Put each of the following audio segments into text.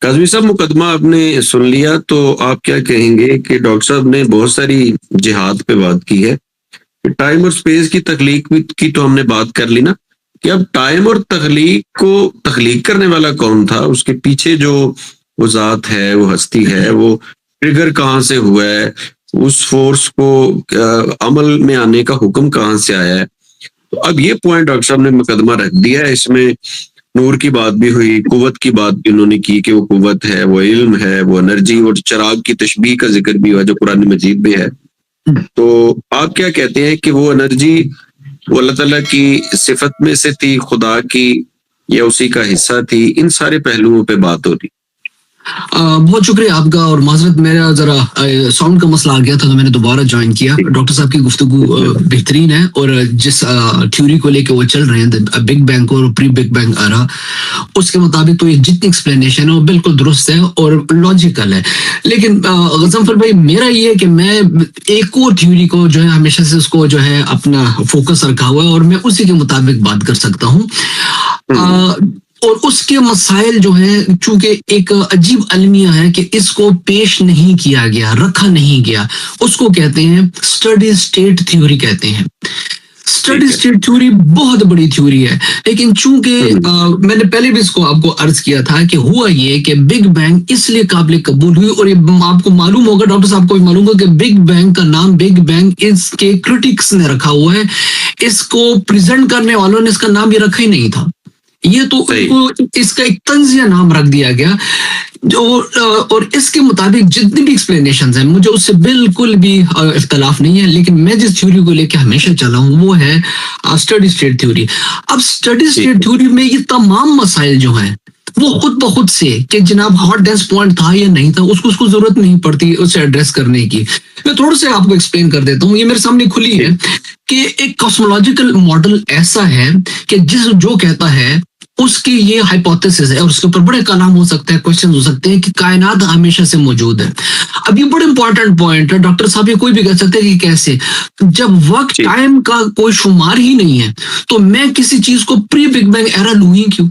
काज़मी साहब, मुकदमा आपने सुन लिया, तो आप क्या कहेंगे कि डॉक्टर साहब ने बहुत सारी जिहाद पे बात की है। टाइम और स्पेस की तख्लीक की तो हमने बात कर ली ना, कि अब टाइम और तख्लीक को तख्लीक करने वाला कौन था, उसके पीछे जो वो ज़ात है, वो हस्ती है, वो ट्रिगर कहाँ से हुआ है, उस फोर्स को अमल में आने का हुक्म कहाँ से आया है। तो अब ये पॉइंट डॉक्टर साहब ने मुकदमा रख दिया है। इसमें नूर की बात भी हुई, कुव्वत की बात भी उन्होंने की कि वो कुव्वत है, वो इल्म है, वो एनर्जी, और चिराग की तशबीह का जिक्र भी हुआ जो कुरान मजीद में है। तो आप क्या कहते हैं कि वो एनर्जी वो अल्लाह ताला की सिफत में से थी, खुदा की, या उसी का हिस्सा थी? इन सारे पहलुओं पे बात हो रही। बहुत शुक्रिया आपका, और माजरत मेरा जरा साउंड का मसला आ गया था तो मैंने दोबारा ज्वाइन किया। डॉक्टर साहब की गुफ्तगू बेहतरीन है, और जिस थ्योरी को लेके वो चल रहे हैं, बिग बैंग और प्री बिग बैंग एरा, उसके मुताबिक तो ये जितनी एक्सप्लेनेशन है वो बिल्कुल दुरुस्त है और लॉजिकल है। लेकिन गज़नफर भाई, मेरा ये है कि मैं एक और थ्योरी को जो है हमेशा से उसको जो है अपना फोकस रखा हुआ है, और मैं उसी के मुताबिक बात कर सकता हूँ। और उसके मसाइल जो है, चूंकि एक अजीब अलमिया है कि इसको पेश नहीं किया गया, रखा नहीं गया, उसको कहते हैं स्टडी स्टेट थ्योरी कहते हैं। स्टडी स्टेट थ्योरी बहुत बड़ी थ्योरी है, लेकिन चूंकि मैंने पहले भी इसको आपको अर्ज किया था कि हुआ ये कि बिग बैंग इसलिए काबिल कबूल हुई, और ये आपको मालूम होगा, डॉक्टर साहब को भी मालूम होगा कि बिग बैंग का नाम बिग बैंग इसके क्रिटिक्स ने रखा हुआ है। इसको प्रेजेंट करने वालों ने इसका नाम भी रखा ही नहीं था, ये तो उनको इसका एक तंजिया नाम रख दिया गया। और इसके मुताबिक जितनी भी एक्सप्लेनेशन हैं, मुझे उससे बिल्कुल भी इख्तलाफ नहीं है, लेकिन मैं जिस थ्योरी को लेकर हमेशा चला हूं वो है स्टडी स्टेट थ्योरी। अब स्टडी स्टेट थ्योरी में ये तमाम मसाइल जो हैं वो खुद ब खुद से, कि जनाब हॉट डेंस पॉइंट था या नहीं था, उसको जरूरत नहीं पड़ती उसे एड्रेस करने की। मैं थोड़ा सा आपको एक्सप्लेन कर देता हूँ, ये मेरे सामने खुली है कि एक कॉस्मोलॉजिकल मॉडल ऐसा है कि जो कहता है उसकी ये हाइपोथेसिस है, और उसके ऊपर बड़े कलाम हो सकते हैं, क्वेश्चन हो सकते हैं कि कायनात हमेशा से मौजूद है। अब ये बड़े इंपॉर्टेंट पॉइंट है डॉक्टर साहब, ये कोई भी कह सकते हैं कि कैसे, जब वक्त टाइम का कोई शुमार ही नहीं है तो मैं किसी चीज को प्री बिग बैंग एरा लूं ही क्यों?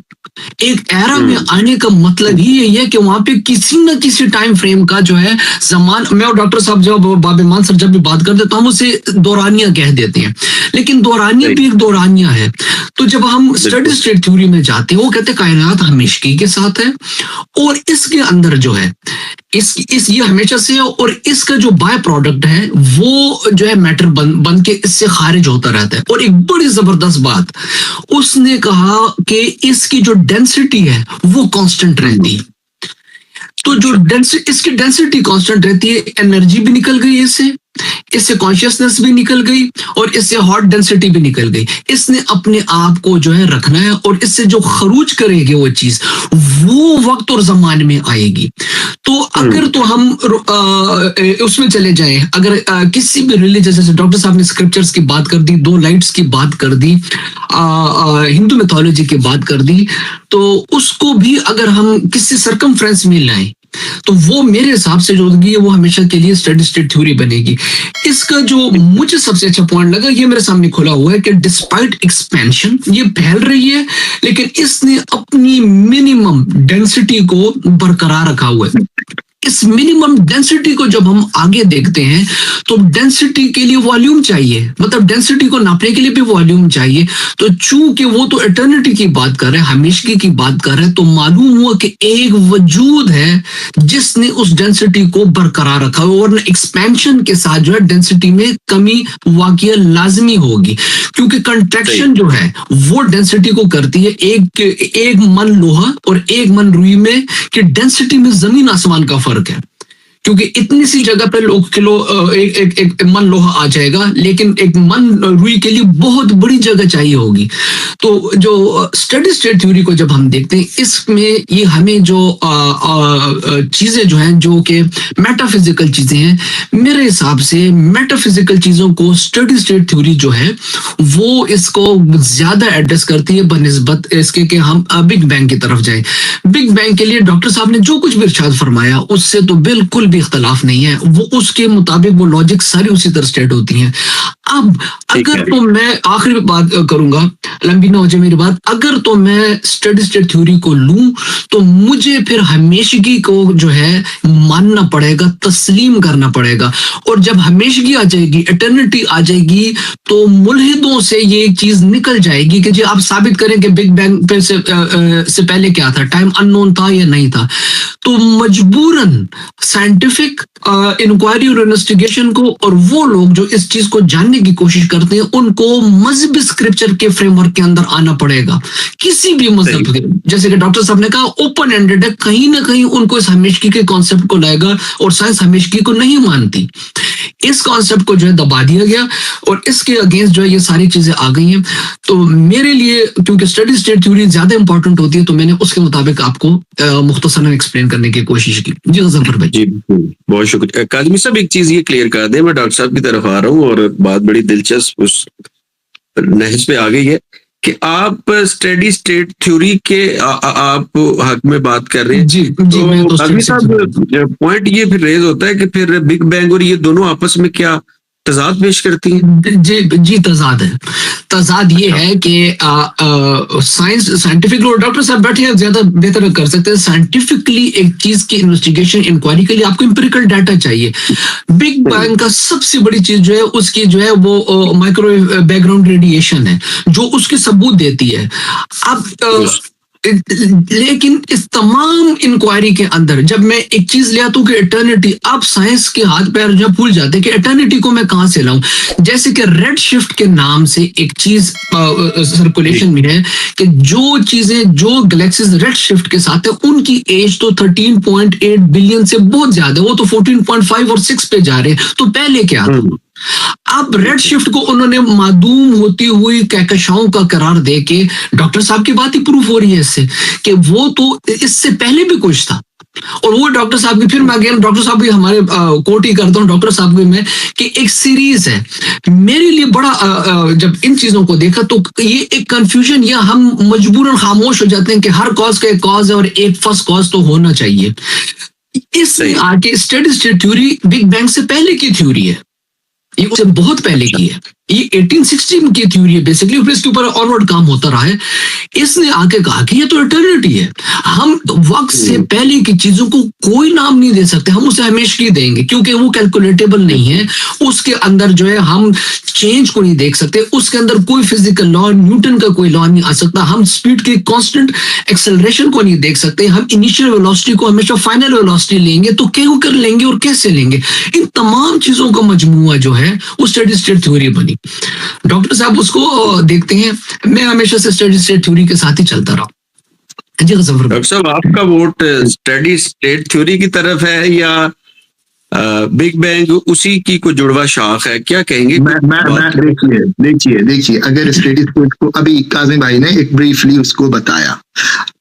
एक एरा में आने का मतलब ही यही है कि वहां पे किसी न किसी टाइम फ्रेम का जो है जमान, मैं और डॉक्टर साहब जब बाब ईमान सर जब भी बात करते तो हम उसे दौरानिया कह देते हैं, लेकिन दौरानिया भी एक दौरानिया है। तो जब हम स्टडी स्टेट थ्योरी में जाते हैं, वो कहते हैं कायनात हमेशगी के साथ है, और इसके अंदर जो है इस ये हमेशा से है, और इसका जो बाय प्रोडक्ट है वो जो है मैटर बन के इससे खारिज होता रहता है। और एक बड़ी जबरदस्त बात उसने कहा कि इसकी जो डेंसिटी है वो कांस्टेंट रहती है। तो जो इसकी डेंसिटी कांस्टेंट रहती है, एनर्जी भी निकल गई इससे कॉन्शियसनेस भी निकल गई, और इससे हॉट डेंसिटी भी निकल गई। इसने अपने आप को जो है रखना है, और इससे जो खरूज करेगी वो चीज वो वक्त और जमान में आएगी। तो अगर तो हम उसमें चले जाएं, अगर किसी भी रिलीजन, जैसे डॉक्टर साहब ने स्क्रिप्चर्स की बात कर दी, 2 लाइट्स की बात कर दी, हिंदू मिथोलॉजी की बात कर दी, तो उसको भी अगर हम किसी सर्कमफ्रेंस में लाएं तो वो मेरे हिसाब से जो होगी वो हमेशा के लिए स्टडी स्टेट थ्योरी बनेगी। इसका जो मुझे सबसे अच्छा पॉइंट लगा, ये मेरे सामने खुला हुआ है कि डिस्पाइट एक्सपेंशन ये फैल रही है, लेकिन इसने अपनी मिनिमम डेंसिटी को बरकरार रखा हुआ है। इस मिनिमम डेंसिटी को जब हम आगे देखते हैं तो डेंसिटी के लिए वॉल्यूम चाहिए, मतलब डेंसिटी को नापने के लिए भी वॉल्यूम चाहिए। तो चूंकि वो तो इटर्निटी की बात कर रहे हैं, हमेशगी की बात कर रहे हैं, तो मालूम हुआ कि एक वजूद है जिसने उस डेंसिटी को बरकरार रखा है, और एक्सपेंशन के साथ जो है डेंसिटी में कमी वाकई लाजमी होगी, क्योंकि कंट्रैक्शन जो है वो डेंसिटी को करती है। एक मन लोहा और एक मन रुई में कि डेंसिटी में जमीन आसमान का फर्क है, क्योंकि इतनी सी जगह पे एक मन लोहा आ जाएगा, लेकिन एक मन रुई के लिए बहुत बड़ी जगह चाहिए होगी। तो जो स्टडी स्टेट थ्योरी को जब हम देखते हैं, इसमें ये हमें जो चीजें जो हैं, जो कि मेटाफिजिकल चीजें हैं, मेरे हिसाब से मेटाफिजिकल चीजों को स्टडी स्टेट थ्योरी जो है वो इसको ज्यादा एड्रेस करती है बनिस्बत इसके कि हम बिग बैंग की तरफ जाएं। बिग बैंग के लिए डॉक्टर साहब ने जो कुछ भी इरशाद फरमाया उससे तो बिल्कुल भी इख्तलाफ नहीं है, वो उसके मुताबिक वो लॉजिक सारी उसी तरह स्टेट होती हैं। अब अगर तो मैं आखिरी बात करूंगा, लंबी ना हो जाए मेरी बात, अगर तो मैं स्टेडी स्टेट थ्योरी को लूं तो मुझे फिर हमेशगी को जो है मानना पड़ेगा, तस्लीम करना पड़ेगा। और जब हमेशगी आ जाएगी, इटर्निटी आ जाएगी, तो मुल्हिदों से ये एक चीज निकल जाएगी कि जी आप साबित करें कि बिग बैंग पे से पहले क्या था, टाइम अननोन था या नहीं था। तो मजबूरन साइंटिफिक इंक्वायरी और इन्वेस्टिगेशन को, और वो लोग जो इस चीज को जानने की कोशिश करते हैं, उनको मजहबी स्क्रिप्चर के फ्रेमवर्क के अंदर आना पड़ेगा। किसी भी मजहब के, जैसे कि डॉक्टर साहब ने कहा, ओपन एंडेड है, कहीं ना कहीं उनको इस हमेशगी के कॉन्सेप्ट को लाएगा, और साइंस हमेशगी को नहीं मानती। इस कॉन्सेप्ट को जो है दबा दिया गया, और इसके अगेंस्ट जो है ये सारी चीजें आ गई हैं। तो मेरे लिए, क्योंकि स्टडी स्टेट थ्योरी ज्यादा इंपॉर्टेंट होती है, तो मैंने उसके मुताबिक आपको मुख्तसरन एक्सप्लेन करने की कोशिश की। जी गजफर भाई। जी बहुत शुक्रिया काजमी साहब। एक चीज ये क्लियर कर दें, मैं डॉक्टर साहब की तरफ आ रहा हूँ और बात बड़ी दिलचस्प उस नहज पे आ गई है कि आप स्टडी स्टेट थ्योरी के आप हक में बात कर रहे हैं। जी जी, मैं तो काजमी साहब पॉइंट ये फिर रेज होता है कि फिर बिग बैंग और ये दोनों आपस में क्या तजाद पेश करती है? जी तजाद है। तजाद ये है कि साइंटिफिक डॉक्टर साहब बैठे हैं, ज्यादा बेहतर कर सकते हैं। साइंटिफिकली एक चीज की इन्वेस्टिगेशन, इंक्वायरी के लिए आपको इंपेरिकल डाटा चाहिए। बिग बैंग का सबसे बड़ी चीज जो है उसकी जो है वो माइक्रोवेव बैकग्राउंड रेडिएशन है, जो उसके सबूत देती है। अब लेकिन इस तमाम इंक्वायरी के अंदर जब मैं एक चीज ले आता हूँ कि इटर्निटी, अब साइंस के हाथ पैर जब भूल जाते हैं कि इटर्निटी को मैं कहां से लाऊं। जैसे कि रेड शिफ्ट के नाम से एक चीज सर्कुलेशन में है कि जो चीजें, जो गैलेक्सीज रेड शिफ्ट के साथ है, उनकी एज तो 13.8 बिलियन से बहुत ज्यादा है, वो तो 14.5 और 6 पे जा रहे हैं। तो पहले क्या था? अब रेड शिफ्ट को उन्होंने मादूम होती हुई कहकशाओं का करार देके, डॉक्टर साहब की बात ही प्रूफ हो रही है इससे कि वो तो इससे पहले भी कुछ था। और वो डॉक्टर साहब की, फिर मैं अगेन डॉक्टर साहब की हमारे कोट ही करता हूँ डॉक्टर साहब की मैं, कि एक सीरीज है मेरे लिए बड़ा जब इन चीजों को देखा तो ये एक कंफ्यूजन, या हम मजबूरन खामोश हो जाते हैं कि हर कॉज का एक कॉज है और एक फर्स्ट कॉज तो होना चाहिए। इसमें आके steady state theory big bang से पहले की थ्योरी है, ये उससे बहुत पहले की है। ये 1860 की थ्योरी है बेसिकली, फिर इसके ऊपर ऑनवर्ड काम होता रहा है। इसने आके कहा कि ये तो इटर्निटी है, हम वक्त से पहले की चीजों को कोई नाम नहीं दे सकते, हम उसे हमेशा देंगे क्योंकि वो कैलकुलेटेबल नहीं है। उसके अंदर जो है हम चेंज को नहीं देख सकते, उसके अंदर कोई फिजिकल लॉ, न्यूटन का कोई लॉ नहीं आ सकता, हम स्पीड के कांस्टेंट एक्सेलरेशन को नहीं देख सकते, हम इनिशियल वेलोसिटी को हमेशा फाइनल वेलोसिटी लेंगे, तो क्यों कर लेंगे और कैसे लेंगे? इन तमाम चीजों का मजमूआ जो है वो स्टडी स्टेट थ्योरी बनी। डॉक्टर साहब उसको देखते हैं, मैं हमेशा से स्टडी स्टेट थ्योरी के साथ ही चलता रहा। डॉक्टर साहब आपका वोट स्टडी स्टेट थ्योरी की तरफ है या बिग बैंग उसी की को जुड़वा शाख है, क्या कहेंगे? मैं देखिए अगर स्टडी स्टेट को अभी काजिम भाई ने एक ब्रीफली उसको बताया,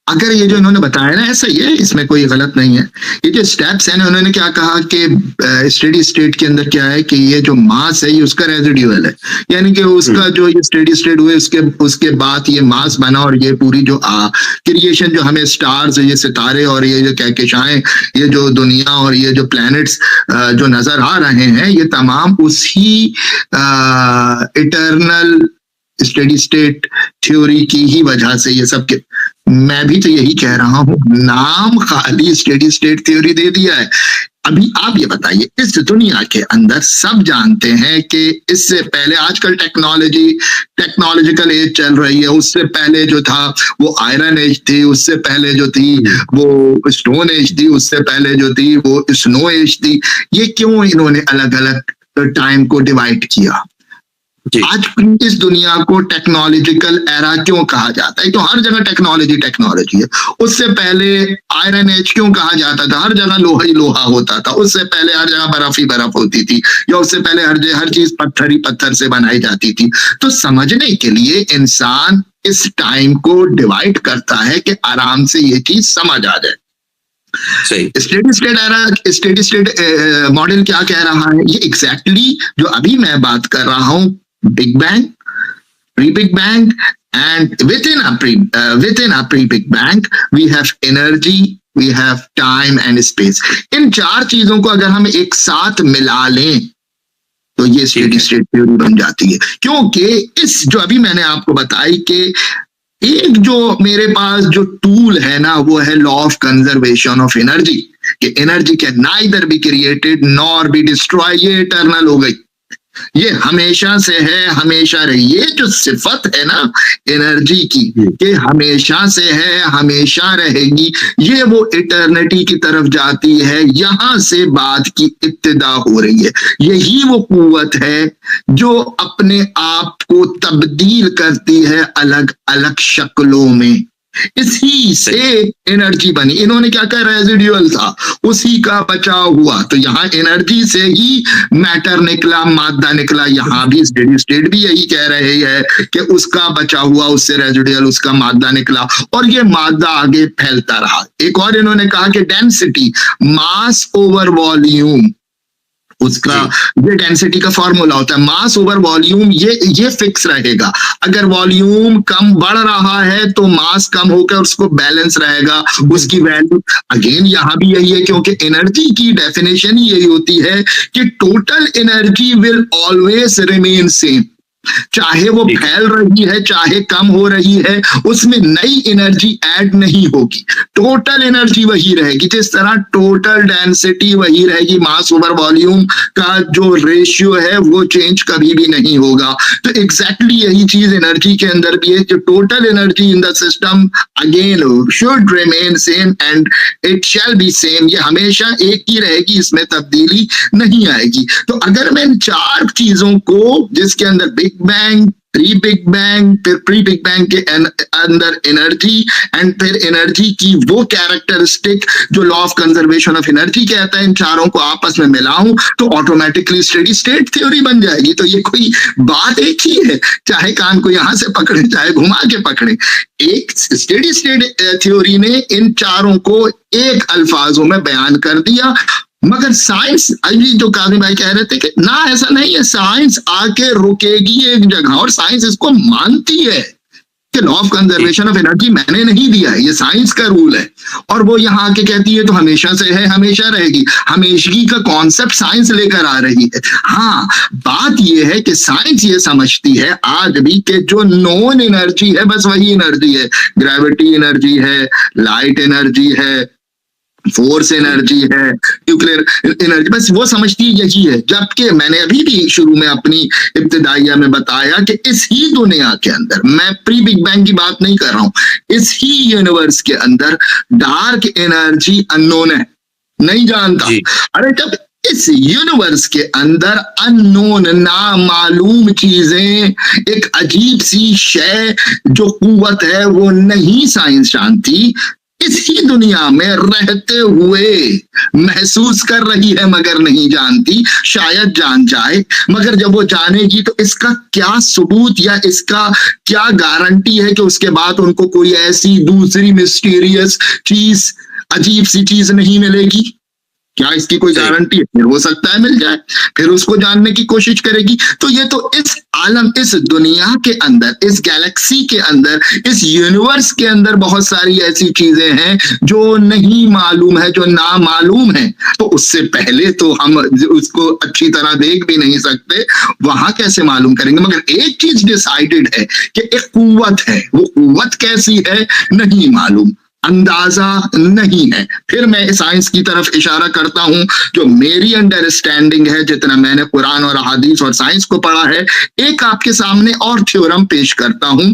अगर ये जो इन्होंने बताया ना ऐसा ही है, इसमें कोई गलत नहीं है। ये जो स्टेप्स है ना, उन्होंने क्या कहा कि स्टेडी स्टेट के अंदर क्या है कि ये जो मास है ये उसका रेजिडुअल है, यानी कि उसका जो ये स्टेडी स्टेट हुए उसके बाद ये मास बना, और ये पूरी जो क्रिएशन जो हमें स्टार्स, ये सितारे और ये जो कहकशाएं, ये जो दुनिया और ये जो प्लैनेट्स जो नजर आ रहे हैं, ये तमाम उसी इटर्नल स्टेडी स्टेट थ्योरी की ही वजह से ये सब के, मैं भी तो यही कह रहा हूं, नाम खाली स्टेडी स्टेट थ्योरी दे दिया है। अभी आप ये बताइए, इस दुनिया के अंदर सब जानते हैं कि इससे पहले आजकल टेक्नोलॉजिकल एज चल रही है, उससे पहले जो था वो आयरन एज थी, उससे पहले जो थी वो स्टोन एज थी, उससे पहले जो थी वो स्नो एज थी। ये क्यों इन्होंने अलग अलग टाइम को डिवाइड किया? आज इस दुनिया को टेक्नोलॉजिकल एरा क्यों कहा जाता है? तो हर जगह टेक्नोलॉजी है। उससे पहले आयरन एज क्यों कहा जाता था? हर जगह लोहा ही लोहा होता था। उससे पहले हर जगह बर्फ ही बर्फ होती थी, या उससे पहले हर चीज पत्थर ही पत्थर से बनाई जाती थी। तो समझने के लिए इंसान इस टाइम को डिवाइड करता है कि आराम से ये चीज समझ आ जाए। स्टेडी स्टेट मॉडल क्या कह रहा है? ये एग्जैक्टली जो अभी मैं बात कर रहा हूं, big bang, pre big bang, and within a pre big bang we have energy we have time and space. इन चार चीजों को अगर हम एक साथ मिला लें तो ये स्टेडी स्टेट थ्योरी बन जाती है। क्योंकि इस जो अभी मैंने आपको बताई कि एक जो मेरे पास जो टूल है ना, वो है law of conservation of energy, कि energy can neither be created nor be destroy, ये इटर्नल हो गई, ये हमेशा से है, हमेशा रही। ये जो सिफत है ना एनर्जी की, कि हमेशा से है, हमेशा रहेगी, ये वो इटर्निटी की तरफ जाती है, यहां से बात की इब्तिदा हो रही है। यही वो कुव्वत है जो अपने आप को तब्दील करती है अलग अलग शक्लों में। इसी से एनर्जी बनी। इन्होंने क्या कहा, रेजिडुअल था, उसी का बचाव हुआ। तो यहाँ एनर्जी से ही मैटर निकला, मादा निकला। यहाँ भी स्टेडी स्टेट भी यही कह रहे हैं कि उसका बचा हुआ, उससे रेजिडुअल, उसका मादा निकला, और ये मादा आगे फैलता रहा। एक और इन्होंने कहा कि डेंसिटी, मास ओवर वॉल्यूम, उसका ये डेंसिटी का फॉर्मूला होता है, मास ओवर वॉल्यूम, ये फिक्स रहेगा। अगर वॉल्यूम कम बढ़ रहा है तो मास कम होकर उसको बैलेंस रहेगा, उसकी वैल्यू। अगेन यहां भी यही है, क्योंकि एनर्जी की डेफिनेशन ही यही होती है कि total energy will always remain same, चाहे वो फैल रही है चाहे कम हो रही है, उसमें नई एनर्जी ऐड नहीं होगी, टोटल एनर्जी वही रहेगी। जिस तरह टोटल डेंसिटी वही रहेगी, मास ओवर वॉल्यूम का जो रेशियो है वो चेंज कभी भी नहीं होगा। तो एग्जैक्टली यही चीज एनर्जी के अंदर भी है, जो total energy in the system again should remain same and it shall be same, ये हमेशा एक ही रहेगी, इसमें तब्दीली नहीं आएगी। तो अगर मैं इन चार चीजों को, जिसके अंदर big bang, pre big bang, फिर प्री बिग बैंग के अंदर एनर्जी, एंड फिर एनर्जी की वो कैरेक्टरिस्टिक जो law of conservation of energy कहता है, इन चारों को आपस में मिलाऊं तो ऑटोमेटिकली स्टेडी स्टेट थ्योरी बन जाएगी। तो ये कोई बात एक ही है, चाहे कान को यहां से पकड़े चाहे घुमा के पकड़े। एक स्टेडी स्टेट थ्योरी ने इन चारों को एक अल्फाजों में बयान कर दिया। मगर साइंस, अभी जो काजिम भाई कह रहे थे कि ना ऐसा नहीं है, साइंस आके रुकेगी एक जगह, और साइंस इसको मानती है कि law of conservation of energy मैंने नहीं दिया है, ये साइंस का रूल है, और वो यहाँ आके कहती है तो हमेशा से है, हमेशा रहेगी। हमेशगी का कॉन्सेप्ट साइंस लेकर आ रही है। हाँ, बात ये है कि साइंस ये समझती है आज भी कि जो नॉन एनर्जी है बस वही एनर्जी है, ग्रेविटी एनर्जी है, लाइट एनर्जी है, फोर्स एनर्जी है, न्यूक्लियर एनर्जी, बस वो समझती यही है। जबकि मैंने अभी भी शुरू में अपनी इब्तिदाइया में बताया कि इस ही दुनिया के अंदर, मैं प्री बिग बैंग की बात नहीं कर रहा हूं, इस ही यूनिवर्स के अंदर डार्क एनर्जी अननोन है, नहीं जानता। अरे जब इस यूनिवर्स के अंदर अननोन, नामालूम चीजें, एक अजीब सी शय जो कुव्वत है वो नहीं साइंस जानती, इसी दुनिया में रहते हुए महसूस कर रही है मगर नहीं जानती, शायद जान जाए, मगर जब वो जानेगी तो इसका क्या सबूत या इसका क्या गारंटी है कि उसके बाद उनको कोई ऐसी दूसरी मिस्टीरियस चीज, अजीब सी चीज नहीं मिलेगी? क्या इसकी कोई गारंटी है? फिर हो सकता है मिल जाए, फिर उसको जानने की कोशिश करेगी। तो ये तो इस आलम, इस दुनिया के अंदर, इस गैलेक्सी के अंदर, इस यूनिवर्स के अंदर बहुत सारी ऐसी चीजें हैं जो नहीं मालूम है, जो ना मालूम है। तो उससे पहले तो हम उसको अच्छी तरह देख भी नहीं सकते, वहां कैसे मालूम करेंगे? मगर एक चीज डिसाइडेड है कि एक कुव्वत है, वो कुव्वत कैसी है नहीं मालूम, अंदाजा नहीं है। फिर मैं साइंस की तरफ इशारा करता हूं, जो मेरी अंडरस्टैंडिंग है, जितना मैंने कुरान और हदीस और साइंस को पढ़ा है, एक आपके सामने और थ्योरम पेश करता हूं।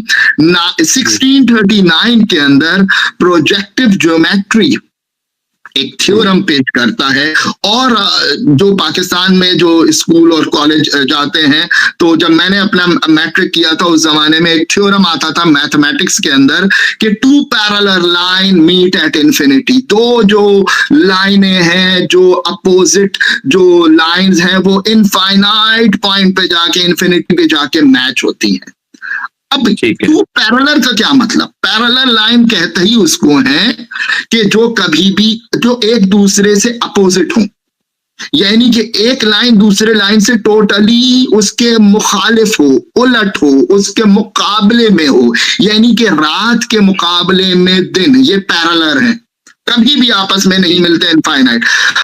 1639 के अंदर प्रोजेक्टिव ज्योमेट्री एक थ्योरम पेश करता है। और जो पाकिस्तान में जो स्कूल और कॉलेज जाते हैं, तो जब मैंने अपना मैट्रिक किया था उस जमाने में एक थ्योरम आता था मैथमेटिक्स के अंदर कि two parallel line meet at infinity. दो जो लाइनें हैं, जो अपोजिट जो लाइंस हैं, वो इनफाइनाइट पॉइंट पे जाके, इंफिनिटी पे जाके मैच होती हैं। अब टू पैरेलल का क्या मतलब? पैरेलल लाइन कहते ही उसको है कि जो कभी भी, जो एक दूसरे से अपोजिट हो, यानी कि एक लाइन दूसरे लाइन से टोटली उसके मुखालिफ हो, उलट हो, उसके मुकाबले में हो, यानी कि रात के मुकाबले में दिन, ये पैरेलल है। कभी भी आपस में नहीं मिलते इनफाइनाइट।